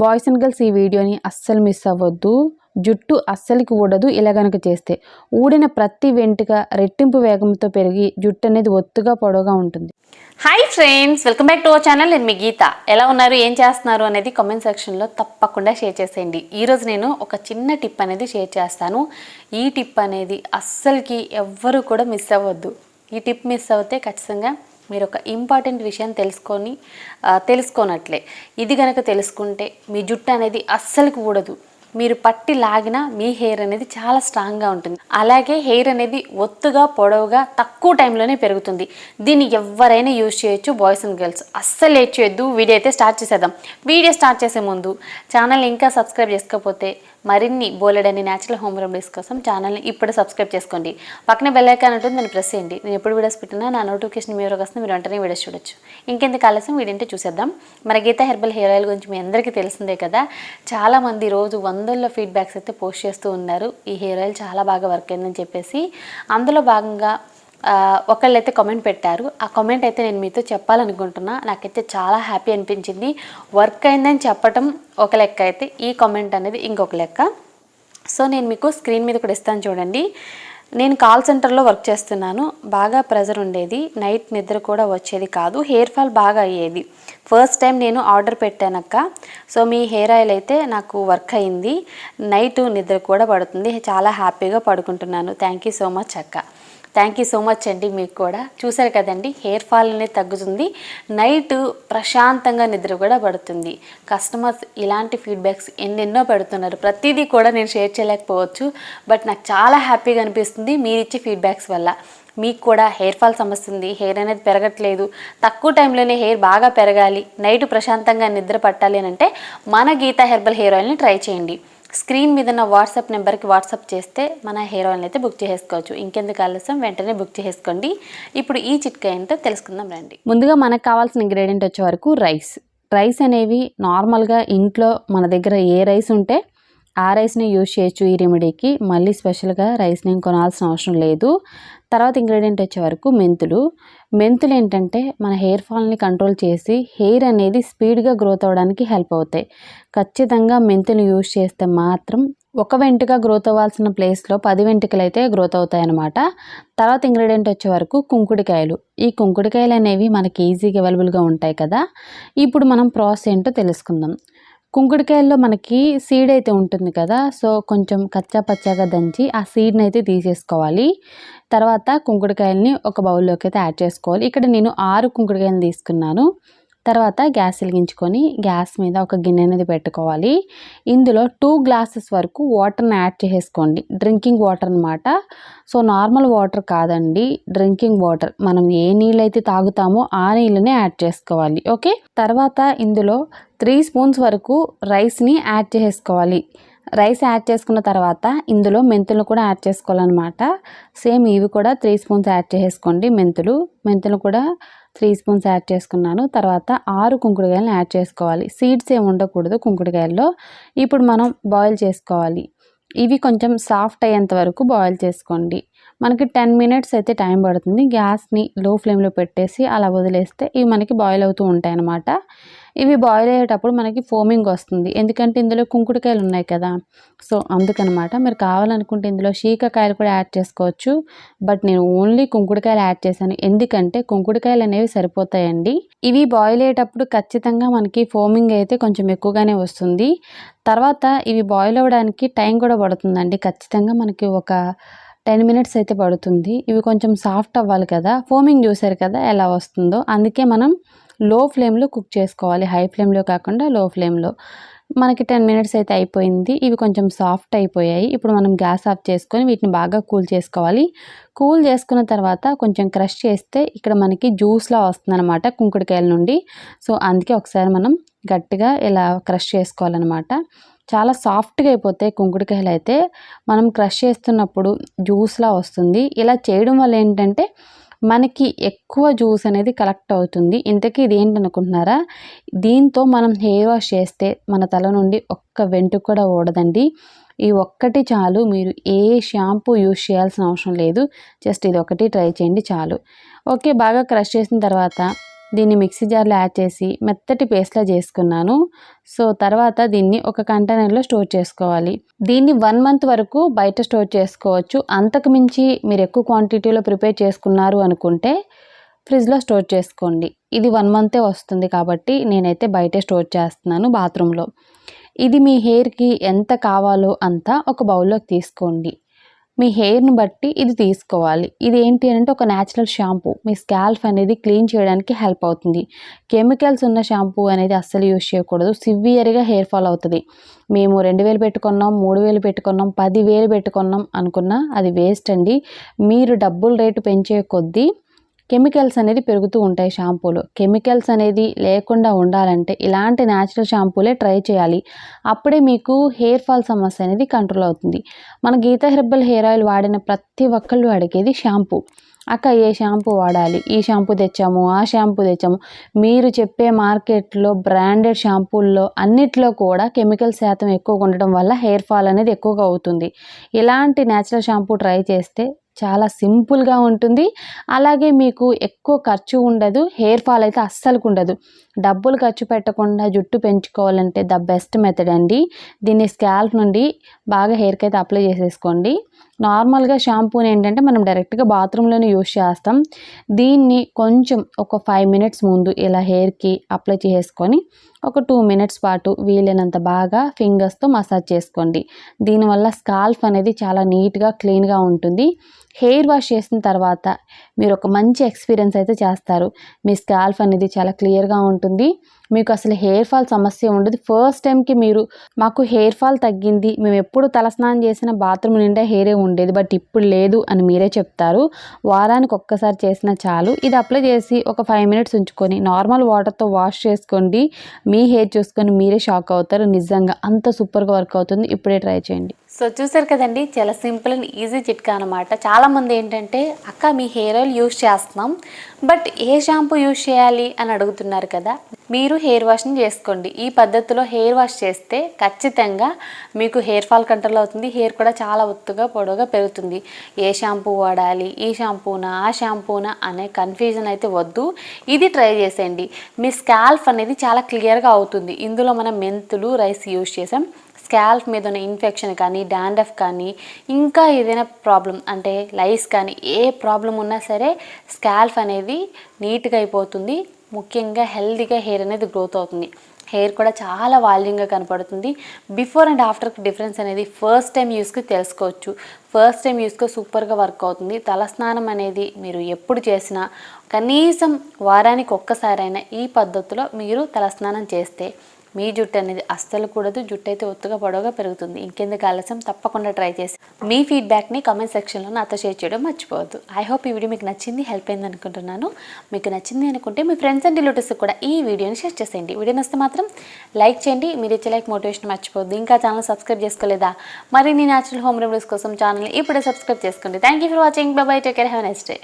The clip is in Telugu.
బాయ్స్ అండ్ గర్ల్స్ ఈ వీడియోని అస్సలు మిస్ అవ్వద్దు. జుట్టు అస్సలకి ఊడదు ఇలా గనుక చేస్తే. ఊడిన ప్రతి వెంట్రుక రెట్టింపు వేగంతో పెరిగి జుట్టు అనేది ఒత్తుగా పొడవుగా ఉంటుంది. Hi friends, welcome back to our channel. నేను మీ గీత. ఎలా ఉన్నారు, ఏం చేస్తున్నారు అనేది కామెంట్ సెక్షన్లో తప్పకుండా షేర్ చేసేయండి. ఈరోజు నేను ఒక చిన్న టిప్ అనేది షేర్ చేస్తాను. ఈ టిప్ అనేది అస్సలకి ఎవ్వరు కూడా మిస్ అవ్వద్దు. ఈ టిప్ మిస్ అవుతే ఖచ్చితంగా మీరు ఒక ఇంపార్టెంట్ విషయం తెలుసుకోనట్లే. ఇది కనుక తెలుసుకుంటే మీ జుట్టు అనేది అస్సలకి ఊడదు. మీరు పట్టి లాగినా మీ హెయిర్ అనేది చాలా స్ట్రాంగ్గా ఉంటుంది. అలాగే హెయిర్ అనేది ఒత్తుగా పొడవుగా తక్కువ టైంలోనే పెరుగుతుంది. దీన్ని ఎవరైనా యూజ్ చేయొచ్చు, బాయ్స్ అండ్ గర్ల్స్. అస్సలు లేట్ చేయొద్దు. వీడియో అయితే స్టార్ట్ చేసేద్దాం. వీడియో స్టార్ట్ చేసే ముందు ఛానల్ ఇంకా సబ్స్క్రైబ్ చేసుకోకపోతే మరిన్ని బోలెడని న్యాచురల్ హోమ్ రెమెడీస్ కోసం ఛానల్ని ఇప్పుడు సబ్స్క్రైబ్ చేసుకోండి. పక్కనే బెల్ ఐకాన్ ఉంటుంది, దాన్ని ప్రెస్ చేయండి. నేను ఎప్పుడు వీడియోస్ పెట్టినా నా నోటిఫికేషన్ మీ వరకు వస్తుంది, మీరు వెంటనే వీడియోస్ చూడొచ్చు. ఇంకెందుకు ఆలస్యం, వీడియో చూసేద్దాం. మన గీత హెర్బల్ హెయిర్ ఆయిల్ గురించి మీ అందరికీ తెలిసిందే కదా. చాలామంది రోజు వందల్లో ఫీడ్బ్యాక్స్ అయితే పోస్ట్ చేస్తూ ఉన్నారు. ఈ హెయిర్ ఆయిల్ చాలా బాగా వర్క్ అయిందని చెప్పేసి. అందులో భాగంగా ఒకళ్ళైతే కామెంట్ పెట్టారు. ఆ కామెంట్ అయితే నేను మీతో చెప్పాలనుకుంటున్నా. నాకైతే చాలా హ్యాపీ అనిపించింది. వర్క్ అయిందని చెప్పటం ఒక లెక్క అయితే ఈ కామెంట్ అనేది ఇంకొక లెక్క. సో నేను మీకు స్క్రీన్ మీద కూడా ఇస్తాను చూడండి. నేను కాల్ సెంటర్లో వర్క్ చేస్తున్నాను. బాగా ప్రెజర్ ఉండేది, నైట్ నిద్ర కూడా వచ్చేది కాదు, హెయిర్ ఫాల్ బాగా అయ్యేది. ఫస్ట్ టైం నేను ఆర్డర్ పెట్టానక్క. సో మీ హెయిర్ ఆయిల్ అయితే నాకు వర్క్ అయింది, నైట్ నిద్ర కూడా పడుతుంది, చాలా హ్యాపీగా పడుకుంటున్నాను. థ్యాంక్ యూ సో మచ్ అక్క. థ్యాంక్ యూ సో మచ్ అండి. మీకు కూడా చూసారు కదండి, హెయిర్ ఫాల్ అనేది తగ్గుతుంది, నైట్ ప్రశాంతంగా నిద్ర కూడా పడుతుంది. కస్టమర్స్ ఇలాంటి ఫీడ్బ్యాక్స్ ఎన్నెన్నో పెడుతున్నారు. ప్రతిదీ కూడా నేను షేర్ చేయలేకపోవచ్చు, బట్ నాకు చాలా హ్యాపీగా అనిపిస్తుంది మీరు ఇచ్చే ఫీడ్బ్యాక్స్ వల్ల. మీకు కూడా హెయిర్ ఫాల్ సమస్య ఉంది, హెయిర్ అనేది పెరగట్లేదు, తక్కువ టైంలోనే హెయిర్ బాగా పెరగాలి, నైట్ ప్రశాంతంగా నిద్ర పట్టాలి అని అంటే మన గీత హెర్బల్ హెయిర్ ఆయిల్ని ట్రై చేయండి. స్క్రీన్ మీద నా వాట్సాప్ నెంబర్కి వాట్సాప్ చేస్తే మన హెయిర్ ఆయిల్ని అయితే బుక్ చేసుకోవచ్చు. ఇంకెందుకు ఆలస్యం, వెంటనే బుక్ చేసుకోండి. ఇప్పుడు ఈ చిట్కా ఏంటో తెలుసుకుందాం రండి. ముందుగా మనకు కావాల్సిన ఇంగ్రీడియంట్ వచ్చే వరకు రైస్ అనేవి నార్మల్గా ఇంట్లో మన దగ్గర ఏ రైస్ ఉంటే ఆ రైస్ని యూజ్ చేయొచ్చు ఈ రెమెడీకి. మళ్ళీ స్పెషల్గా రైస్ని కొనాల్సిన అవసరం లేదు. తర్వాత ఇంగ్రీడియంట్ వచ్చే వరకు మెంతులు ఏంటంటే మన హెయిర్ ఫాల్ని కంట్రోల్ చేసి హెయిర్ అనేది స్పీడ్గా గ్రోత్ అవ్వడానికి హెల్ప్ అవుతాయి. ఖచ్చితంగా మెంతులు యూజ్ చేస్తే మాత్రం ఒక వెంట్రుక గ్రోత్ అవ్వాల్సిన ప్లేస్లో 10 వెంట్రుకలు అయితే గ్రోత్ అవుతాయి అన్నమాట. తర్వాత ఇంగ్రీడియంట్ వచ్చే వరకు కుంకుడికాయలు. ఈ కుంకుడికాయలు అనేవి మనకి ఈజీగా అవైలబుల్గా ఉంటాయి కదా. ఇప్పుడు మనం ప్రాసెస్ ఏంటో తెలుసుకుందాం. కుంకుడికాయల్లో మనకి సీడ్ అయితే ఉంటుంది కదా, సో కొంచెం కచ్చా పచ్చాగా దంచి ఆ సీడ్ని అయితే తీసేసుకోవాలి. తర్వాత కుంకుడికాయలని ఒక బౌల్లోకి అయితే యాడ్ చేసుకోవాలి. ఇక్కడ నేను 6 కుంకుడికాయలు తీసుకున్నాను. తర్వాత గ్యాస్ వెలిగించుకొని గ్యాస్ మీద ఒక గిన్నె అనేది పెట్టుకోవాలి. ఇందులో 2 గ్లాసెస్ వరకు వాటర్ని యాడ్ చేసుకోండి. డ్రింకింగ్ వాటర్ అనమాట. సో నార్మల్ వాటర్ కాదండి, డ్రింకింగ్ వాటర్. మనం ఏ నీళ్ళైతే తాగుతామో ఆ నీళ్ళని యాడ్ చేసుకోవాలి. ఓకే. తర్వాత ఇందులో 3 స్పూన్స్ వరకు రైస్ని యాడ్ చేసుకోవాలి. రైస్ యాడ్ చేసుకున్న తర్వాత ఇందులో మెంతులు కూడా యాడ్ చేసుకోవాలన్నమాట. సేమ్ ఇవి కూడా 3 స్పూన్స్ యాడ్ చేసుకోండి. మెంతులు కూడా 3 స్పూన్స్ యాడ్ చేసుకున్నాను. తర్వాత 6 కుంకుడుకాయలను యాడ్ చేసుకోవాలి. సీడ్స్ ఏమి ఉండకూడదు కుంకుడుకాయల్లో. ఇప్పుడు మనం బాయిల్ చేసుకోవాలి. ఇవి కొంచెం సాఫ్ట్ అయ్యేంత వరకు బాయిల్ చేసుకోండి. మనకి 10 మినిట్స్ అయితే టైం పడుతుంది. గ్యాస్ని లో ఫ్లేమ్లో పెట్టేసి అలా వదిలేస్తే ఇవి మనకి బాయిల్ అవుతూ ఉంటాయి అన్నమాట. ఇవి బాయిల్ అయ్యేటప్పుడు మనకి ఫోమింగ్ వస్తుంది, ఎందుకంటే ఇందులో కుంకుడుకాయలు ఉన్నాయి కదా. సో అందుకనమాట. మీరు కావాలనుకుంటే ఇందులో శీకాకాయలు కూడా యాడ్ చేసుకోవచ్చు, బట్ నేను ఓన్లీ కుంకుడుకాయలు యాడ్ చేశాను, ఎందుకంటే కుంకుడుకాయలు అనేవి సరిపోతాయండి. ఇవి బాయిల్ అయ్యేటప్పుడు ఖచ్చితంగా మనకి ఫోమింగ్ అయితే కొంచెం ఎక్కువగానే వస్తుంది. తర్వాత ఇవి బాయిల్ అవ్వడానికి టైం కూడా పడుతుందండి. ఖచ్చితంగా మనకి ఒక 10 మినిట్స్ అయితే పడుతుంది. ఇవి కొంచెం సాఫ్ట్ అవ్వాలి కదా. ఫోమింగ్ చూసారు కదా ఎలా వస్తుందో, అందుకే మనం లో ఫ్లేమ్లో కుక్ చేసుకోవాలి, హై ఫ్లేమ్లో కాకుండా లో ఫ్లేమ్లో. మనకి 10 మినిట్స్ అయితే అయిపోయింది. ఇవి కొంచెం సాఫ్ట్ అయిపోయాయి. ఇప్పుడు మనం గ్యాస్ ఆఫ్ చేసుకొని వీటిని బాగా కూల్ చేసుకోవాలి. కూల్ చేసుకున్న తర్వాత కొంచెం క్రష్ చేస్తే ఇక్కడ మనకి జ్యూస్లా వస్తుందన్నమాట కుంకుడుకాయల నుండి. సో అందుకే ఒకసారి మనం గట్టిగా ఇలా క్రష్ చేసుకోవాలన్నమాట. చాలా సాఫ్ట్గా అయిపోతాయి కుంకుడుకాయలు అయితే. మనం క్రష్ చేస్తున్నప్పుడు జ్యూస్లా వస్తుంది. ఇలా చేయడం వల్ల ఏంటంటే మనకి ఎక్కువ జ్యూస్ అనేది కలెక్ట్ అవుతుంది. ఇంతకీ ఇది ఏంటనుకుంటున్నారా? దీంతో మనం హెయిర్ వాష్ చేస్తే మన తల నుండి ఒక్క వెంట్రుక కూడా ఊడదండి. ఈ ఒక్కటి చాలు, మీరు ఏ షాంపూ యూజ్ చేయాల్సిన అవసరం లేదు. జస్ట్ ఇది ఒకటి ట్రై చేయండి చాలు. ఓకే. బాగా క్రష్ చేసిన తర్వాత దీన్ని మిక్సీ జార్లో యాడ్ చేసి మెత్తటి పేస్ట్లా చేసుకున్నాను. సో తర్వాత దీన్ని ఒక కంటైనర్లో స్టోర్ చేసుకోవాలి. దీన్ని 1 మంత్ వరకు బయట స్టోర్ చేసుకోవచ్చు. అంతకు మించి మీరు ఎక్కువ క్వాంటిటీలో ప్రిపేర్ చేసుకున్నారు అనుకుంటే ఫ్రిడ్జ్లో స్టోర్ చేసుకోండి. ఇది 1 మంతే వస్తుంది కాబట్టి నేనైతే బయటే స్టోర్ చేస్తున్నాను బాత్రూంలో. ఇది మీ హెయిర్కి ఎంత కావాలో అంత ఒక బౌల్లోకి తీసుకోండి. మీ హెయిర్ని బట్టి ఇది తీసుకోవాలి. ఇది ఏంటి అంటే ఒక న్యాచురల్ షాంపూ. మీ స్కాల్ప్ అనేది క్లీన్ చేయడానికి హెల్ప్ అవుతుంది. కెమికల్స్ ఉన్న షాంపూ అనేది అస్సలు యూజ్ చేయకూడదు. సివియర్గా హెయిర్ ఫాల్ అవుతుంది. మేము 2000 పెట్టుకున్నాం, 3000 పెట్టుకున్నాం, 10,000 పెట్టుకున్నాం అనుకున్నా అది వేస్ట్ అండి. మీరు డబ్బుల రేటు పెంచే కొద్దీ కెమికల్స్ అనేది పెరుగుతూ ఉంటాయి షాంపూలో. కెమికల్స్ అనేది లేకుండా ఉండాలంటే ఇలాంటి న్యాచురల్ షాంపూలే ట్రై చేయాలి. అప్పుడే మీకు హెయిర్ ఫాల్ సమస్య అనేది కంట్రోల్ అవుతుంది. మన గీతా హెర్బల్ హెయిర్ ఆయిల్ వాడిన ప్రతి ఒక్కళ్ళు అడిగేది షాంపూ. అక్క ఏ షాంపూ వాడాలి, ఈ షాంపూ తెచ్చాము, ఆ షాంపూ తెచ్చాము. మీరు చెప్పే మార్కెట్లో బ్రాండెడ్ షాంపూల్లో అన్నిట్లో కూడా కెమికల్ శాతం ఎక్కువగా ఉండడం వల్ల హెయిర్ ఫాల్ అనేది ఎక్కువగా అవుతుంది. ఇలాంటి న్యాచురల్ షాంపూ ట్రై చేస్తే చాలా సింపుల్గా ఉంటుంది. అలాగే మీకు ఎక్కువ ఖర్చు ఉండదు. హెయిర్ ఫాల్ అయితే అస్సలుకు ఉండదు. డబ్బులు ఖర్చు పెట్టకుండా జుట్టు పెంచుకోవాలంటే ద బెస్ట్ మెథడ్ అండి. దీన్ని స్కాల్ప్ నుండి బాగా హెయిర్కి అయితే అప్లై చేసేసుకోండి. నార్మల్గా షాంపూని ఏంటంటే మనం డైరెక్ట్గా బాత్రూంలోనే యూస్ చేస్తాం. దీన్ని కొంచెం ఒక 5 మినిట్స్ ముందు ఇలా హెయిర్కి అప్లై చేసుకొని ఒక 2 మినిట్స్ పాటు వీలైనంత బాగా ఫింగర్స్తో మసాజ్ చేసుకోండి. దీనివల్ల స్కాల్ప్ అనేది చాలా నీట్గా క్లీన్గా ఉంటుంది. హెయిర్ వాష్ చేసిన తర్వాత మీరు ఒక మంచి ఎక్స్పీరియన్స్ అయితే చేస్తారు. మీ స్కాల్ప్ అనేది చాలా క్లియర్గా ఉంటుంది. మీకు అసలు హెయిర్ ఫాల్ సమస్య ఉండదు. ఫస్ట్ టైంకి మీరు మాకు హెయిర్ ఫాల్ తగ్గింది, మేము ఎప్పుడు తలస్నానం చేసిన బాత్రూమ్ నిండా హెయిరే ఉండేది బట్ ఇప్పుడు లేదు అని మీరే చెప్తారు. వారానికి ఒక్కసారి చేసినా చాలు. ఇది అప్లై చేసి ఒక 5 మినిట్స్ ఉంచుకొని నార్మల్ వాటర్తో వాష్ చేసుకోండి. మీ హెయిర్ చూసుకొని మీరే షాక్ అవుతారు. నిజంగా అంత సూపర్గా వర్క్ అవుతుంది. ఇప్పుడే ట్రై చేయండి. సో చూసారు కదండి, చాలా సింపుల్ అండ్ ఈజీ చిట్కా అనమాట. చాలామంది ఏంటంటే అక్క మీ హెయిర్ ఆయిల్ యూస్ చేస్తున్నాం బట్ ఏ షాంపూ యూస్ చేయాలి అని అడుగుతున్నారు కదా. మీరు హెయిర్ వాష్ని చేసుకోండి. ఈ పద్ధతిలో హెయిర్ వాష్ చేస్తే ఖచ్చితంగా మీకు హెయిర్ ఫాల్ కంట్రోల్ అవుతుంది. హెయిర్ కూడా చాలా ఒత్తుగా పొడవుగా పెరుగుతుంది. ఏ షాంపూ వాడాలి, ఈ షాంపూనా ఆ షాంపూనా అనే కన్ఫ్యూజన్ అయితే వద్దు. ఇది ట్రై చేసేయండి. మీ స్కాల్ప్ అనేది చాలా క్లియర్గా అవుతుంది. ఇందులో మనం మెంతులు, రైస్ యూస్ చేసాం. స్కాల్ప్ మీద ఉన్న ఇన్ఫెక్షన్ కానీ, డాండ్రఫ్ కానీ, ఇంకా ఏదైనా ప్రాబ్లం అంటే లైస్ కానీ ఏ ప్రాబ్లం ఉన్నా సరే స్కాల్ప్ అనేది నీట్గా అయిపోతుంది. ముఖ్యంగా హెల్తీగా హెయిర్ అనేది గ్రోత్ అవుతుంది. హెయిర్ కూడా చాలా వాల్యూమ్గా కనపడుతుంది. బిఫోర్ అండ్ ఆఫ్టర్ డిఫరెన్స్ అనేది ఫస్ట్ టైం యూస్కి తెలుసుకోవచ్చు. ఫస్ట్ టైం యూస్కి సూపర్గా వర్క్ అవుతుంది. తలస్నానం అనేది మీరు ఎప్పుడు చేసినా కనీసం వారానికి ఒక్కసారైనా ఈ పద్ధతిలో మీరు తలస్నానం చేస్తే మీ జుట్టు అనేది అస్సలు కూడదు. జుట్టు అయితే ఒత్తుగా పొడవుగా పెరుగుతుంది. ఇంకెందుకు ఆలస్యం, తప్పకుండా ట్రై చేసి మీ ఫీడ్బ్యాక్ని కామెంట్ సెక్షన్లో నాతో షేర్ చేయడం మర్చిపోవద్దు. ఐ హోప్ ఈ వీడియో మీకు నచ్చింది, హెల్ప్ అయింది అనుకుంటున్నాను. మీకు నచ్చింది అనుకుంటే మీ ఫ్రెండ్స్ అండ్ రిలేటివ్స్కి కూడా ఈ వీడియోని షేర్ చేసేయండి. వీడియో నచ్చితే మాత్రం లైక్ చేయండి. మీరు ఇచ్చే లైక్ మోటివేషన్ మర్చిపోవద్దు. ఇంకా ఛానల్ సబ్స్క్రైబ్ చేసుకోలేదా? మరిన్ని న్యాచురల్ హోమ్ రెమెడీస్ కోసం ఛానల్ని ఇప్పుడే సబ్స్క్రైబ్ చేసుకోండి. Thank you for watching. By by. Take care. Have a nice day.